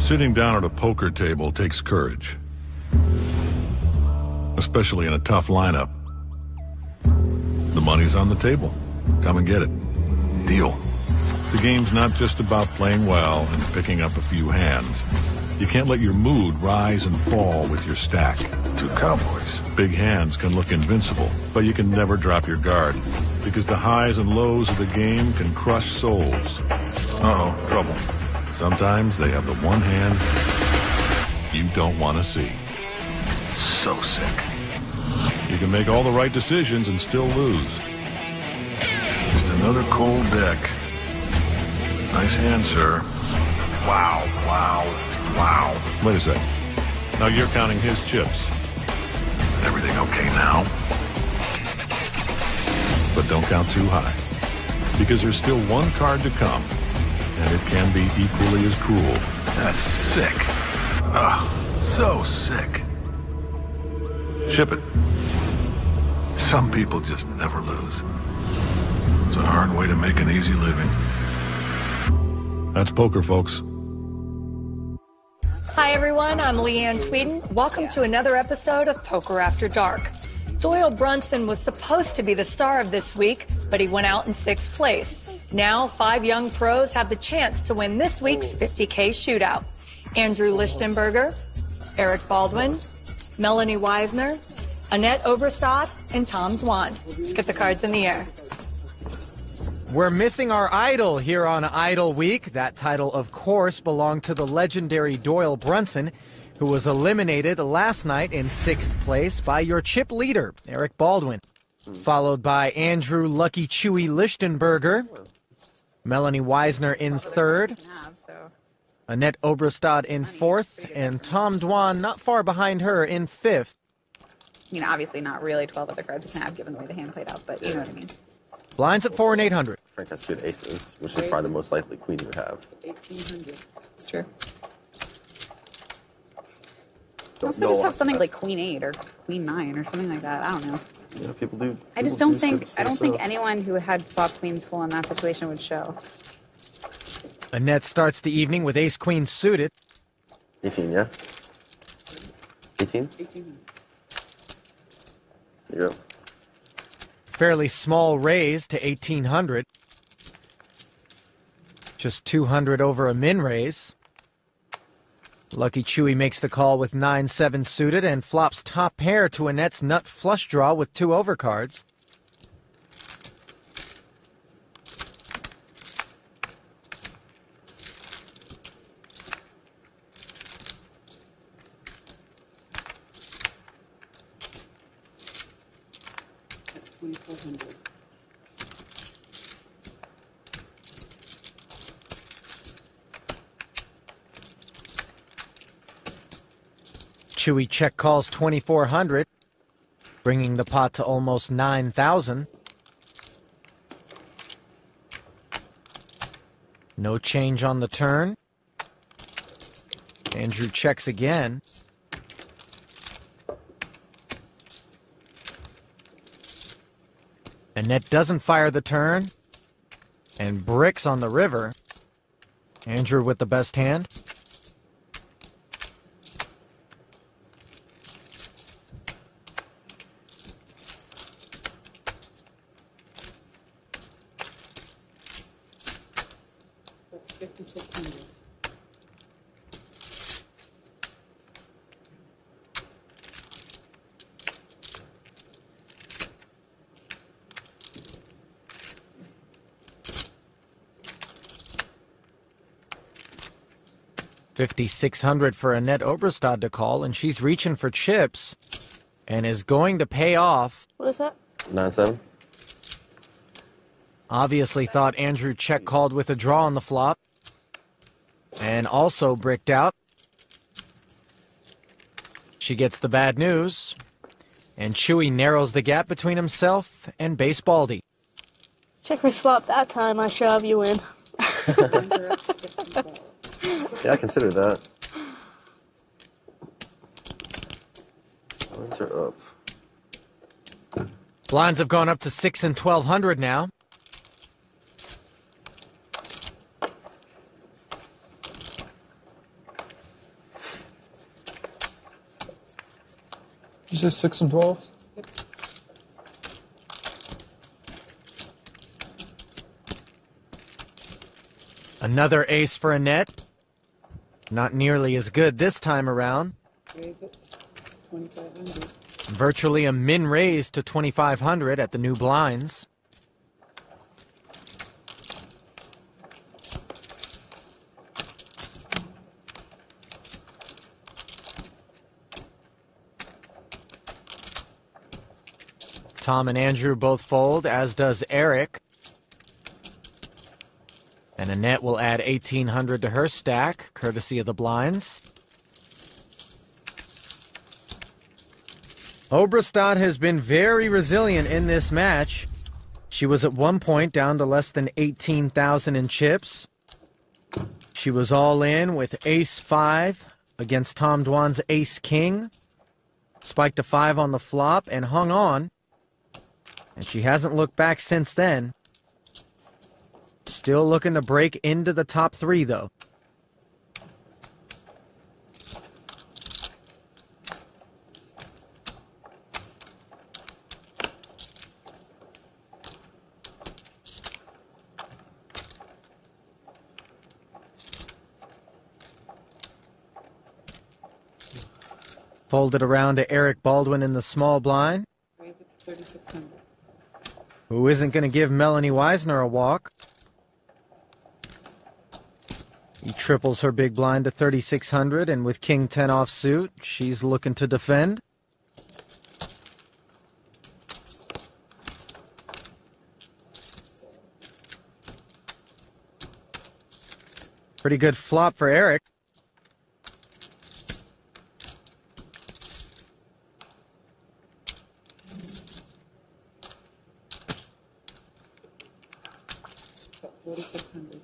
Sitting down at a poker table takes courage, especially in a tough lineup. The money's on the table. Come and get it. Deal. The game's not just about playing well and picking up a few hands. You can't let your mood rise and fall with your stack. Two cowboys. Big hands can look invincible, but you can never drop your guard, because the highs and lows of the game can crush souls. Uh-oh, trouble. Sometimes they have the one hand you don't want to see. So sick. You can make all the right decisions and still lose. Just another cold deck. Nice hand, sir. Wow, wow, wow. Wait a sec. Now you're counting his chips. Everything okay now? But don't count too high, because there's still one card to come, and it can be equally as cruel. That's sick. Ugh, so sick. Ship it. Some people just never lose. It's a hard way to make an easy living. That's poker, folks. Hi, everyone. I'm Leanne Tweeden. Welcome to another episode of Poker After Dark. Doyle Brunson was supposed to be the star of this week, but he went out in 6th place. Now, 5 young pros have the chance to win this week's $50K shootout. Andrew Lichtenberger, Eric Baldwin, Melanie Weisner, Annette Oberstadt, and Tom Dwan. Let's get the cards in the air. We're missing our idol here on Idol Week. That title, of course, belonged to the legendary Doyle Brunson, who was eliminated last night in 6th place by your chip leader, Eric Baldwin, followed by Andrew Lucky Chewy Lichtenberger, Melanie Weisner in 3rd, Annette Oberstadt in 4th, and Tom Dwan not far behind her in 5th. I mean, obviously not really 12 other cards you can have given the way the hand played out, but you know what I mean. Blinds at 4 and 800. Frank has good aces, which is probably the most likely queen you would have. 1800. It's true. Also, just have something like Queen 8 or Queen 9 or something like that. I don't know. Yeah, people do. I just don't think anyone who had flop queens full in that situation would show. Annette starts the evening with ace queen suited. 18, yeah? 18? 18. There you go. Fairly small raise to 1800. Just 200 over a min raise. Lucky Chewy makes the call with 9-7 suited and flops top pair to Annette's nut flush draw with 2 overcards. Chewy check calls 2400, bringing the pot to almost 9,000. No change on the turn. Andrew checks again. Annette doesn't fire the turn and bricks on the river. Andrew with the best hand. $5,600 for Annette Oberstadt to call, and she's reaching for chips and is going to pay off. What is that? 9-7. Obviously thought Andrew check called with a draw on the flop and also bricked out. She gets the bad news, and Chewy narrows the gap between himself and Basebaldy. Check raise flop that time, I shove you in. Yeah, I consider that. Blinds are up. Blinds have gone up to 6 and 1200 now. You say 6 and 12? Another ace for Annette. Not nearly as good this time around. Raise it 2,500. Virtually a min raise to 2,500 at the new blinds. Tom and Andrew both fold, as does Eric. And Annette will add 1,800 to her stack, courtesy of the blinds. Obrestad has been very resilient in this match. She was at one point down to less than 18,000 in chips. She was all in with ace-5 against Tom Dwan's ace-king. Spiked a 5 on the flop and hung on. And she hasn't looked back since then. Still looking to break into the top 3, though. Folded around to Eric Baldwin in the small blind. Raise it to 3,600. Who isn't going to give Melanie Weisner a walk. He triples her big blind to 3,600, and with King 10 offsuit, she's looking to defend. Pretty good flop for Eric. About 4,600.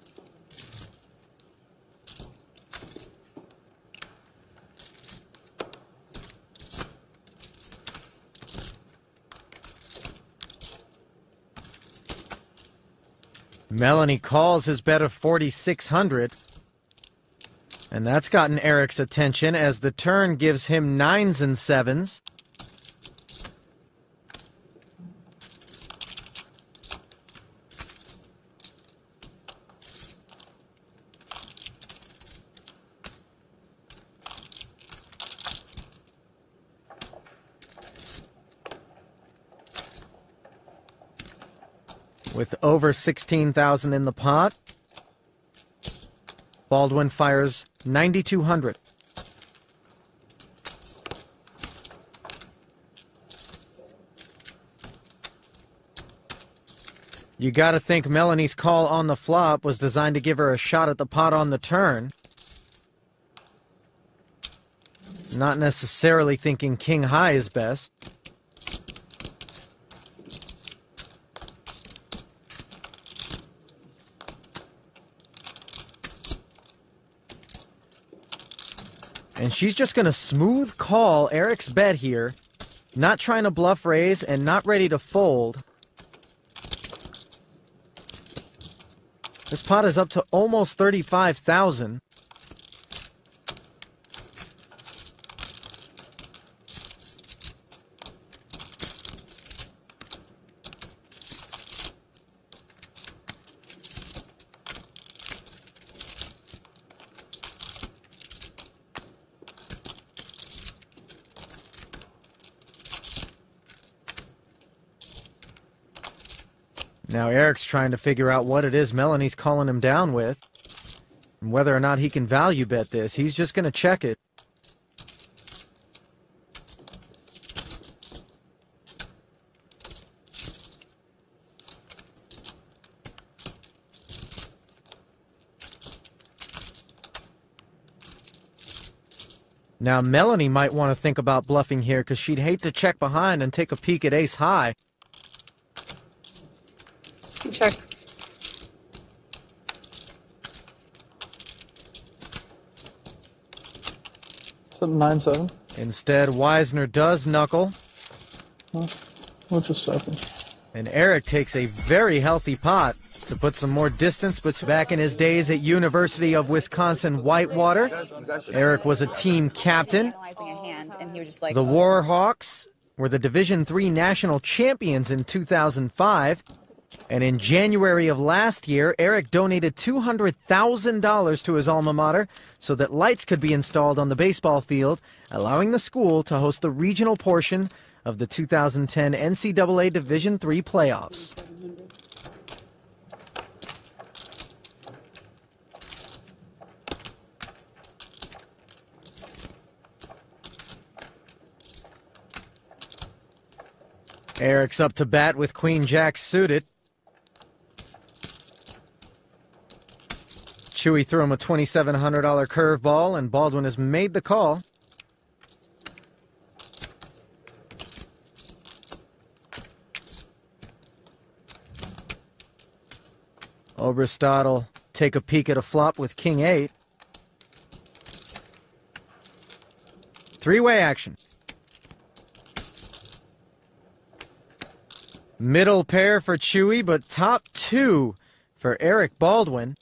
Melanie calls his bet of 4,600. And that's gotten Eric's attention as the turn gives him 9s and 7s. With over 16,000 in the pot, Baldwin fires 9,200. You got to think Melanie's call on the flop was designed to give her a shot at the pot on the turn. Not necessarily thinking king high is best. And she's just going to smooth call Eric's bet here, not trying to bluff raise and not ready to fold. This pot is up to almost 35,000. Now Eric's trying to figure out what it is Melanie's calling him down with, and whether or not he can value bet this. He's just going to check it. Now Melanie might want to think about bluffing here because she'd hate to check behind and take a peek at ace high. Check. Is that 9-7? Instead, Weisner does knuckle. Well, we'll just 7. And Eric takes a very healthy pot, to put some more distance, but back in his days at University of Wisconsin-Whitewater, Eric was a team captain. Analyzing a hand, and he was just like, The Warhawks were the Division III national champions in 2005. And in January of last year, Eric donated $200,000 to his alma mater so that lights could be installed on the baseball field, allowing the school to host the regional portion of the 2010 NCAA Division III playoffs. Eric's up to bat with Queen-Jack suited. Chewy threw him a $2,700 curveball, and Baldwin has made the call. Oberstad will take a peek at a flop with King-8. Three-way action. Middle pair for Chewy, but top two for Eric Baldwin.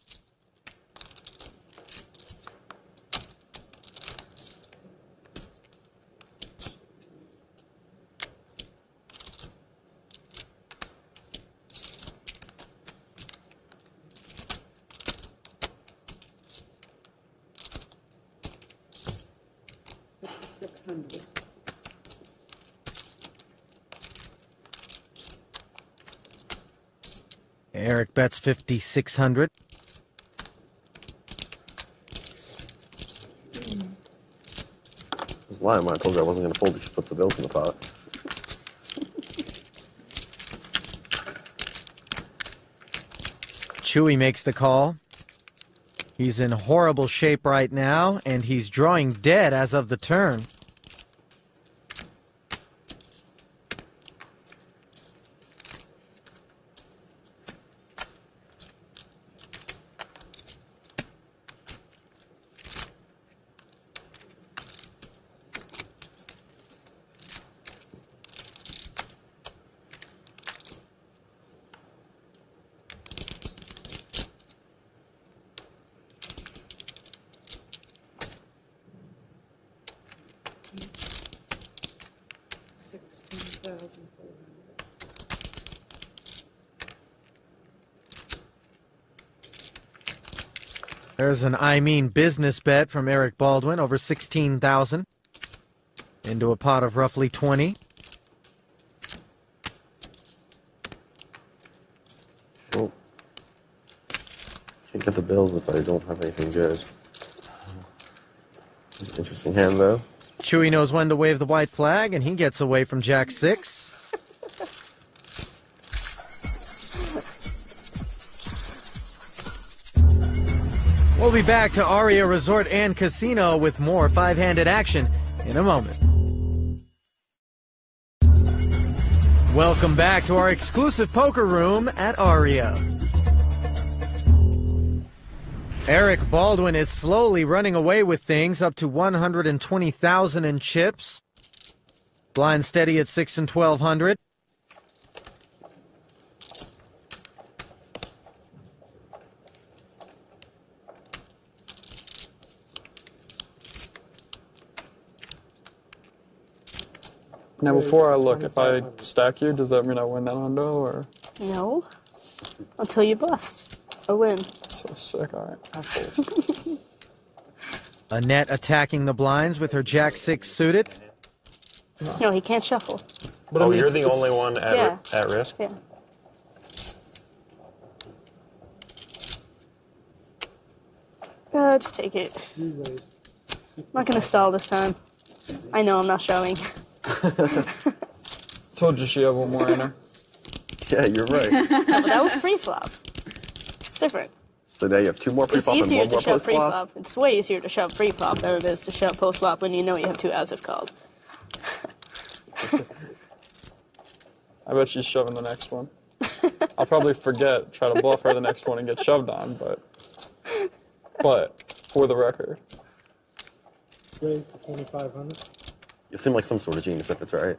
Eric bets 5,600. I was lying when I told you I wasn't going to fold if you put the bills in the pot. Chewy makes the call. He's in horrible shape right now, and he's drawing dead as of the turn. There's an I mean business bet from Eric Baldwin over 16,000 into a pot of roughly 20. Well, can't get the bills if I don't have anything good. It's an interesting hand, though. Chewy knows when to wave the white flag, and he gets away from Jack 6. We'll be back to Aria Resort and Casino with more five-handed action in a moment. Welcome back to our exclusive poker room at Aria. Eric Baldwin is slowly running away with things, up to 120,000 in chips. Blind steady at 6 and 1,200. Now, before I look, if I stack you, does that mean I win that hundo, or? No. Until you bust. Or win. So sick, all right. I'll fold. Annette attacking the blinds with her Jack 6 suited. No, he can't shuffle. But Oh, you're the only one at risk? Yeah. Just take it. I'm not going to stall this time. I know I'm not showing. Told you she had one more in her. Yeah, you're right. No, but that was pre-flop. It's different. So now you have two more It's pre-flop and easier one to more shove post-flop? pre-flop. It's way easier to shove pre-flop than it is to shove post-flop when you know you have two as if called. I bet she's shoving the next one. I'll probably forget, try to bluff her the next one and get shoved on, but for the record. Raise to 2,500. You seem like some sort of genius if it's right.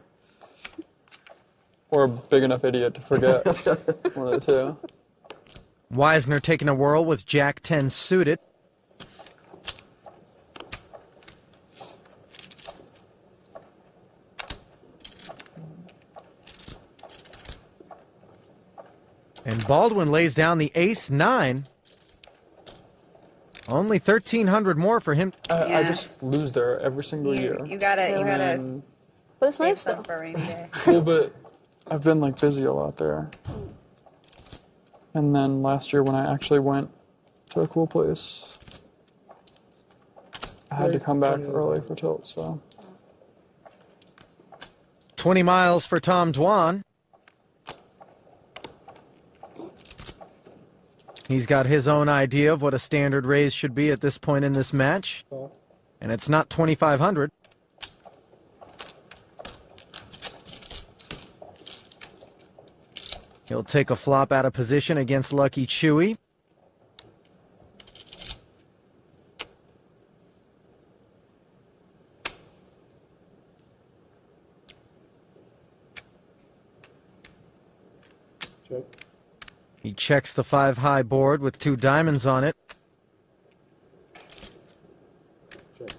Or a big enough idiot to forget. One of the two. Wisner taking a whirl with Jack 10 suited. And Baldwin lays down the ace 9. Only 1,300 more for him. I just lose there every single year. You gotta. But it's nice though. For a rainy day. Well, but I've been like busy a lot there. And then last year when I actually went to a cool place, I had to come back early for tilt, so. 20 miles for Tom Dwan. He's got his own idea of what a standard raise should be at this point in this match. And it's not 2,500. He'll take a flop out of position against Lucky Chewy. Check. He checks the 5-high board with 2 diamonds on it. Check.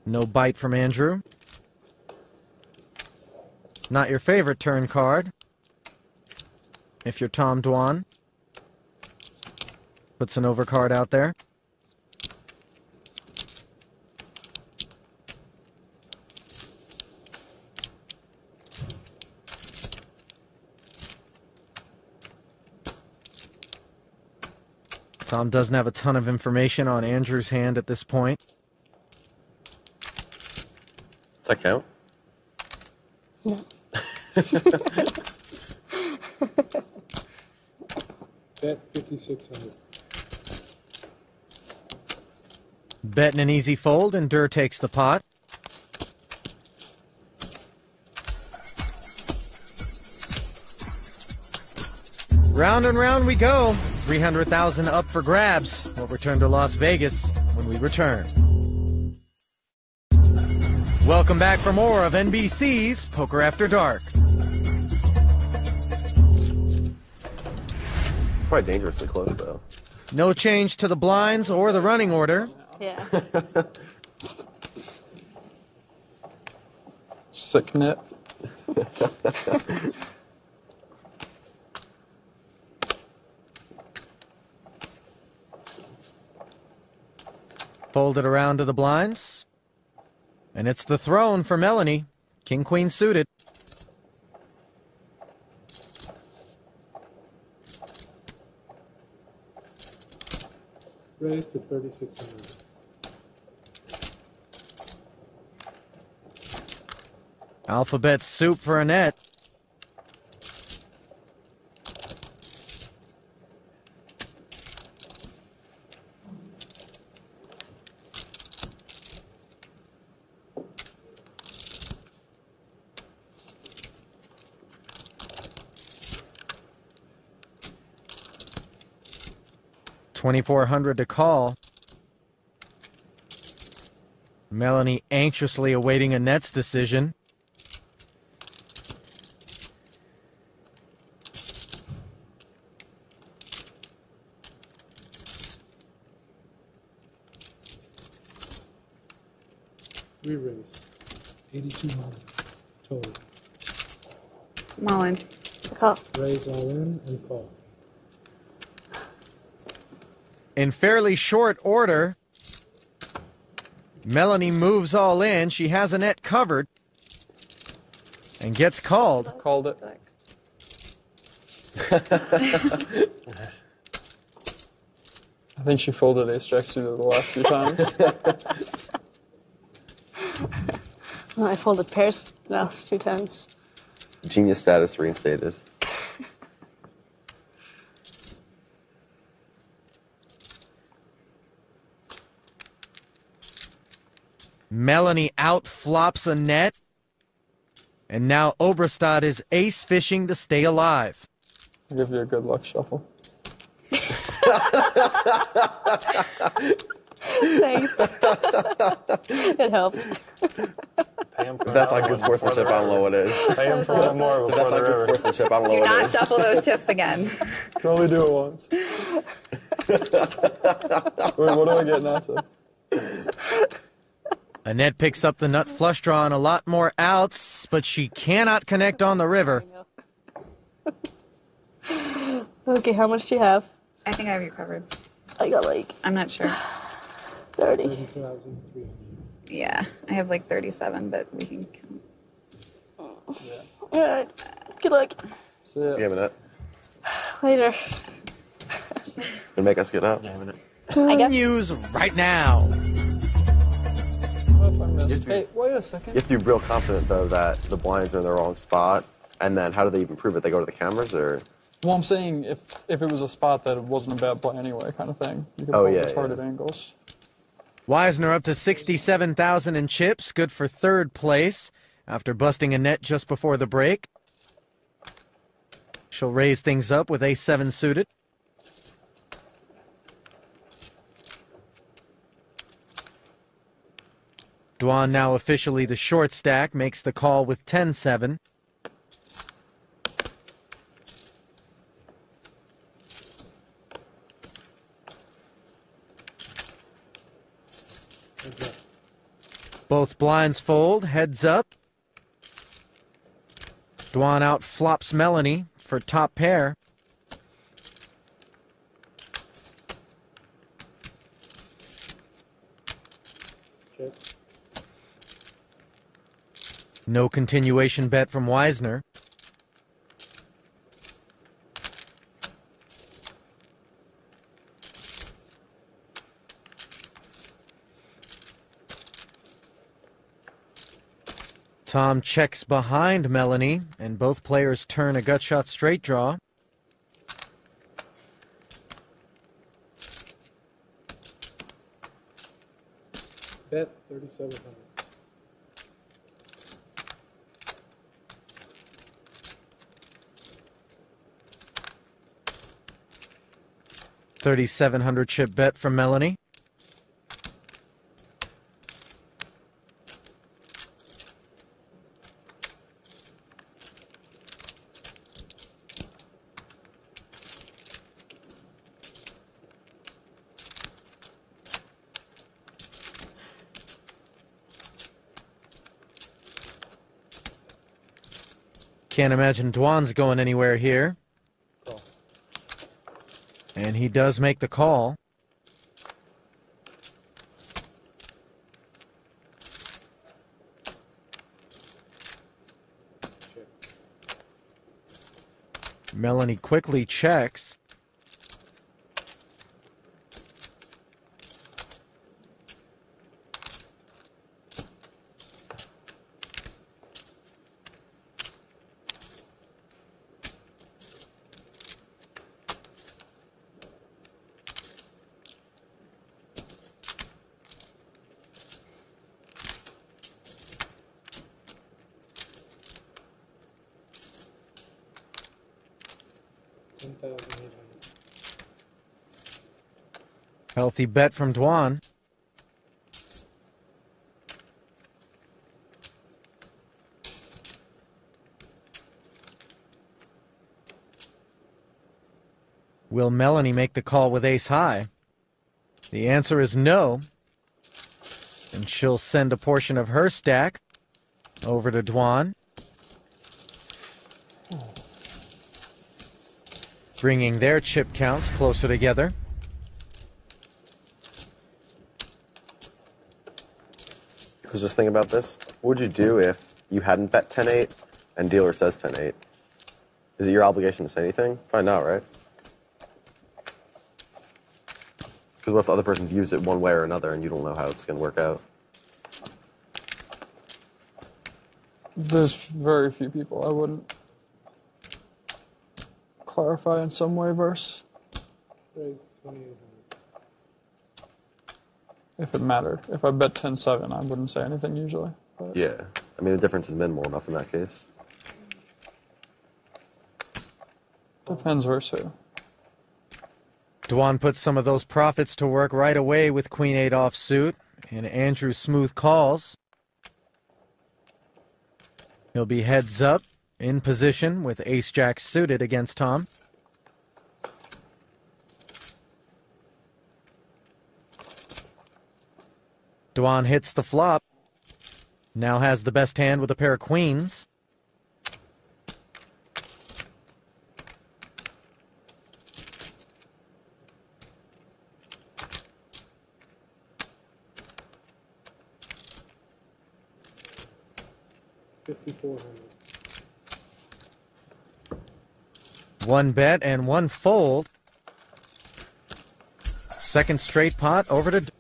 No bite from Andrew. Not your favorite turn card. If you're Tom Dwan. Puts an overcard out there. Tom doesn't have a ton of information on Andrew's hand at this point. Does that count? No. Bet 5,600. Betting an easy fold, and Durr takes the pot. Round and round we go. 300,000 up for grabs. We'll return to Las Vegas when we return. Welcome back for more of NBC's Poker After Dark. It's probably dangerously close, though. No change to the blinds or the running order. Yeah. Sick knit. Fold it around to the blinds. And it's the throne for Melanie. King, queen suited. Raise to 3,600. Alphabet soup for Annette. $2,400 to call. Melanie anxiously awaiting Annette's decision. We raise 8,200 total. Mullen. Call. Raise all in and call. In fairly short order, Melanie moves all in. She has Annette covered and gets called. Called it. I think she folded ace jack suited the last few times. Oh, I folded pairs the last 2 times. Genius status reinstated. Melanie outflops Annette. And now Oberstad is ace fishing to stay alive. I'll give you a good luck shuffle. Thanks. It helped. Pay him for If that's that not good one sportsmanship, I don't know what is. Pay him for one more If before that's the not good river. sportsmanship, I don't know Do what not is. shuffle those chips again. You can only do it once. Wait, what do I get now to? Annette picks up the nut flush draw and a lot more outs, but she cannot connect on the river. Okay, how much do you have? I think I have you covered. I got like I'm not sure. 30. 30,300. Yeah, I have like 37, but we can count. Alright, good luck. See ya. Game it. Later. Gonna make us get up. I guess. News right now. What if I missed? Hey, wait a second. You have to be real confident, though, that the blinds are in the wrong spot. And then how do they even prove it? They go to the cameras, or? Well, I'm saying if it was a spot that it wasn't a bad play anyway, kind of thing. You could Oh, probably yeah, target angles. Wisner up to 67,000 in chips, good for third place after busting a net just before the break. She'll raise things up with ace-7 suited. Dwan now officially the short stack, makes the call with 10-7. Both blinds fold, heads up. Dwan out flops Melanie for top pair. Check. No continuation bet from Wisner. Tom checks behind Melanie, and both players turn a gut shot straight draw. Bet 3,700. $3,700 chip bet from Melanie. Can't imagine Dwan's going anywhere here. Call. And he does make the call. Check. Melanie quickly checks. Healthy bet from Dwan. Will Melanie make the call with ace high? The answer is no. And she'll send a portion of her stack over to Dwan, bringing their chip counts closer together. I was just thinking about this. What would you do if you hadn't bet 10-8 and dealer says 10-8? Is it your obligation to say anything? Probably not, right? Because what if the other person views it one way or another and you don't know how it's going to work out? There's very few people I wouldn't clarify in some way verse. Raise 2,800. If it mattered. If I bet 10-7, I wouldn't say anything usually. But Yeah. I mean, the difference is minimal enough in that case. depends verse who. Dwan puts some of those profits to work right away with Queen-8 offsuit, and Andrew smooth calls. He'll be heads up, in position with ace-jack suited against Tom. Dwan hits the flop. Now has the best hand with a pair of queens. One bet and one fold. Second straight pot over to...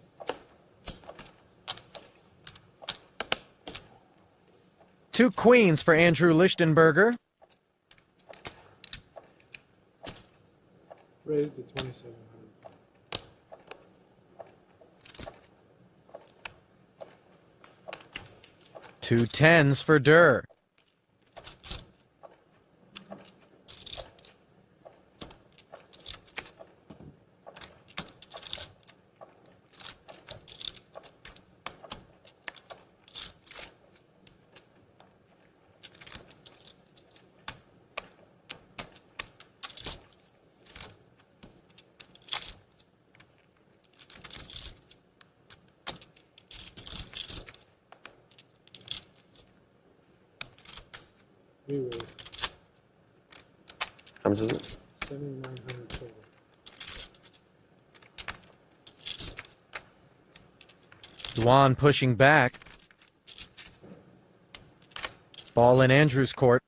Two queens for Andrew Lichtenberger. Raised to 2,700. Two tens for Durr. How much is it? 7,900 total. Dwan pushing back. Ball in Andrew's court.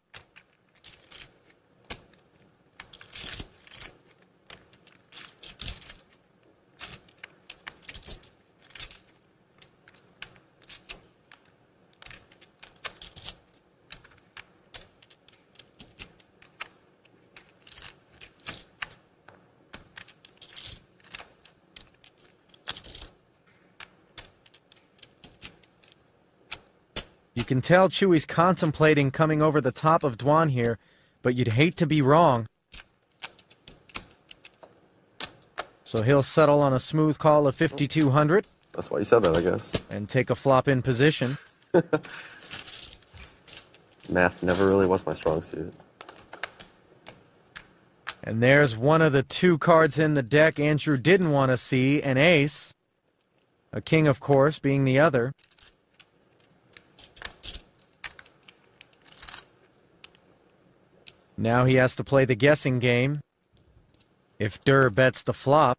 You can tell Chewy's contemplating coming over the top of Dwan here, but you'd hate to be wrong. So he'll settle on a smooth call of 5,200. That's why you said that, I guess. And take a flop in position. Math never really was my strong suit. And there's one of the two cards in the deck Andrew didn't want to see, an ace. A king, of course, being the other. Now he has to play the guessing game. If Durr bets the flop.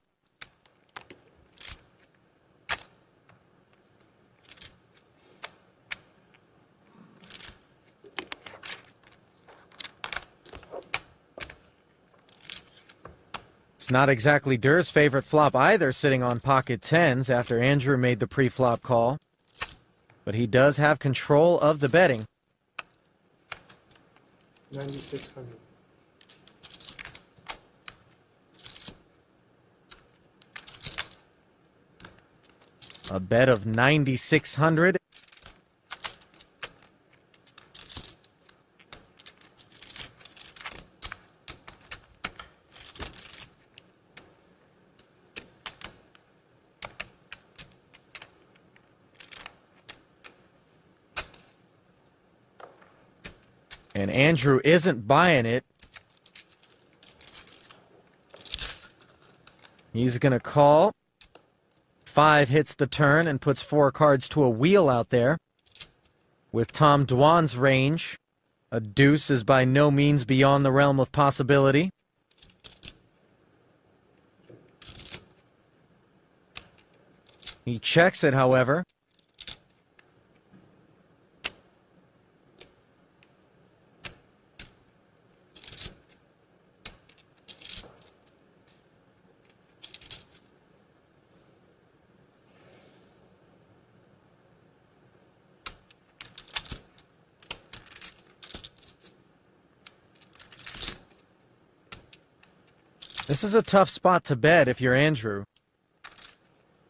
It's not exactly Durr's favorite flop either, sitting on pocket tens after Andrew made the pre-flop call. But he does have control of the betting. 9,600. A bet of 9,600. And Andrew isn't buying it. He's going to call. 5 hits the turn and puts 4 cards to a wheel out there. With Tom Dwan's range, a deuce is by no means beyond the realm of possibility. He checks it, however. This is a tough spot to bet if you're Andrew.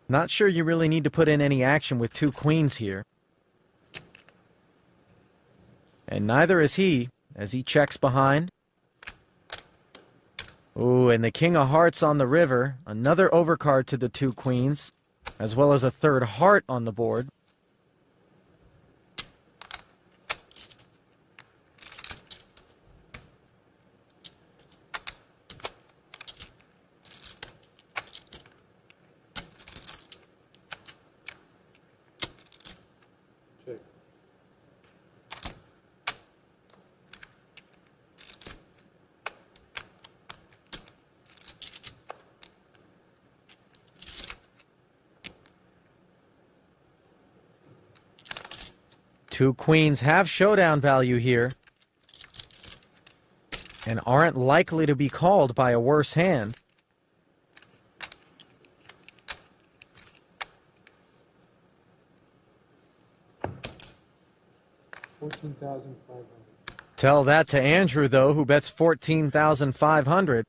Not sure you really need to put in any action with 2 queens here. And neither is he, as he checks behind. Ooh, and the king of hearts on the river. Another overcard to the 2 queens, as well as a 3rd heart on the board. Two queens have showdown value here and aren't likely to be called by a worse hand. $14,500. Tell that to Andrew, though, who bets $14,500.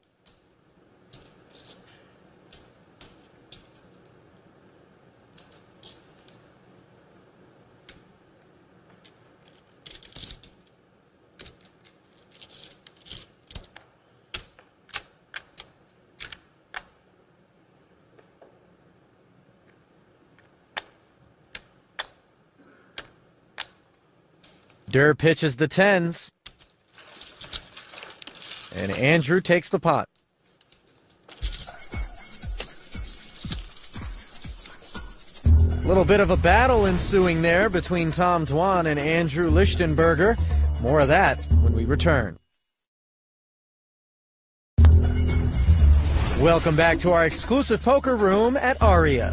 Durr pitches the tens. And Andrew takes the pot. A little bit of a battle ensuing there between Tom Dwan and Andrew Lichtenberger. More of that when we return. Welcome back to our exclusive poker room at Aria.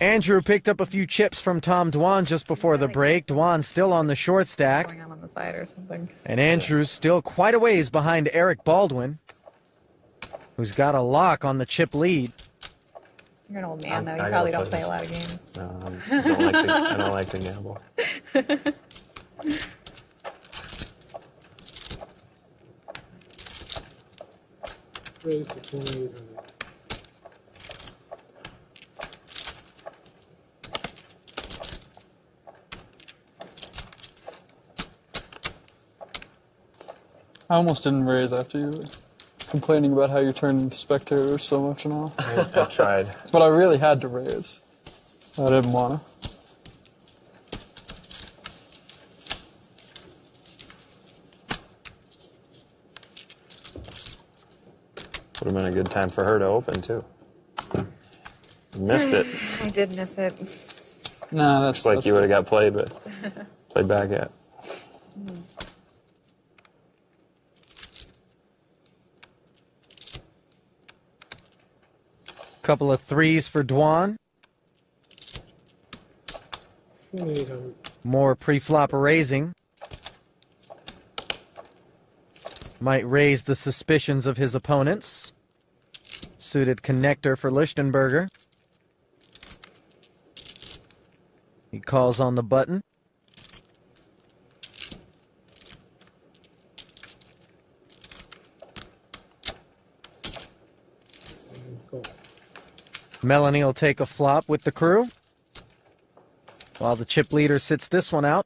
Andrew picked up a few chips from Tom Dwan just before the break. Dwan still on the short stack. Going on the side or something. And Andrew's still quite a ways behind Eric Baldwin, who's got a lock on the chip lead. You're an old man, though. You probably don't play a lot of games. No, I don't like to gamble. Raise to 2,800. I almost didn't raise after you were complaining about how you turned into spectators so much and all. I tried. But I really had to raise. I didn't want to. Would have been a good time for her to open, too. Missed it. I did miss it. Nah, that's Just like that's you would have got played back at. Couple of threes for Dwan. 2,800. More pre-flop raising. Might raise the suspicions of his opponents. Suited connector for Lichtenberger. He calls on the button. Melanie will take a flop with the crew, while the chip leader sits this one out.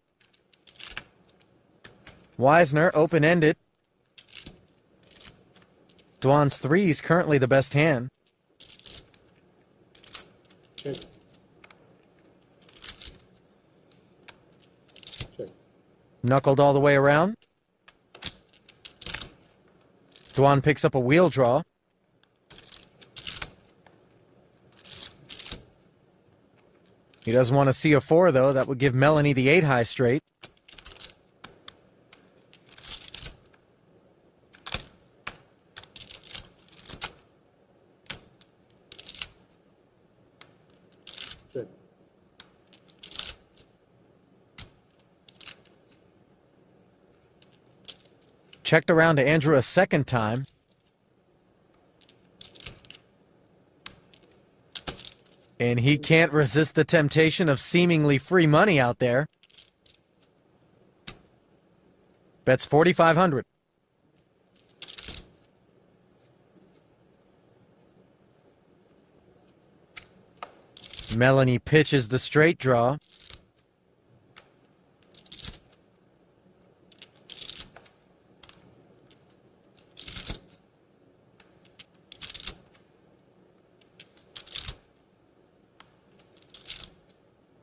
Wisner open-ended. Dwan's three is currently the best hand. Check. Check. Knuckled all the way around. Dwan picks up a wheel draw. He doesn't want to see a four, though. That would give Melanie the 8-high straight. Check. Checked around to Andrew a second time. And he can't resist the temptation of seemingly free money out there. Bets 4,500. Melanie pitches the straight draw.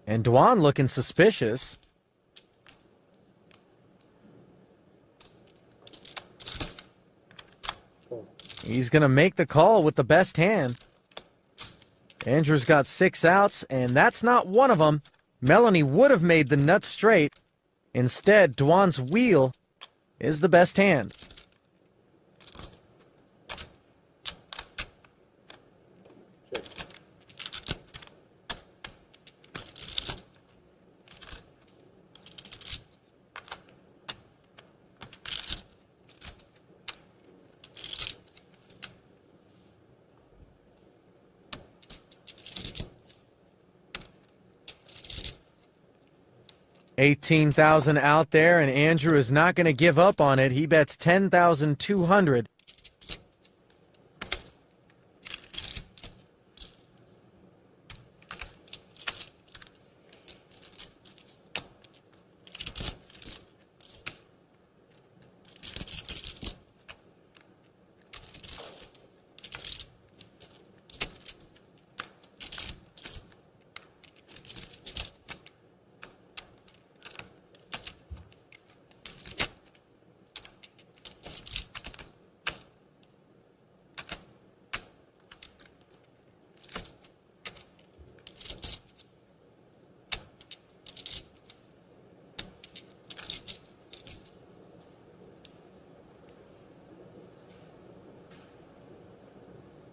And Dwan looking suspicious. He's going to make the call with the best hand. Andrew's got 6 outs, and that's not one of them. Melanie would have made the nut straight. Instead, Dwan's wheel is the best hand. $18,000 out there, and Andrew is not going to give up on it. He bets $10,200.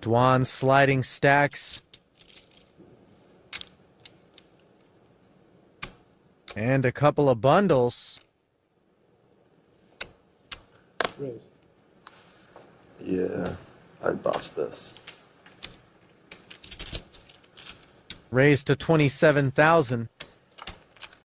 Dwan sliding stacks. And a couple of bundles. Raise. Yeah, I'd botch this. Raised to $27,000.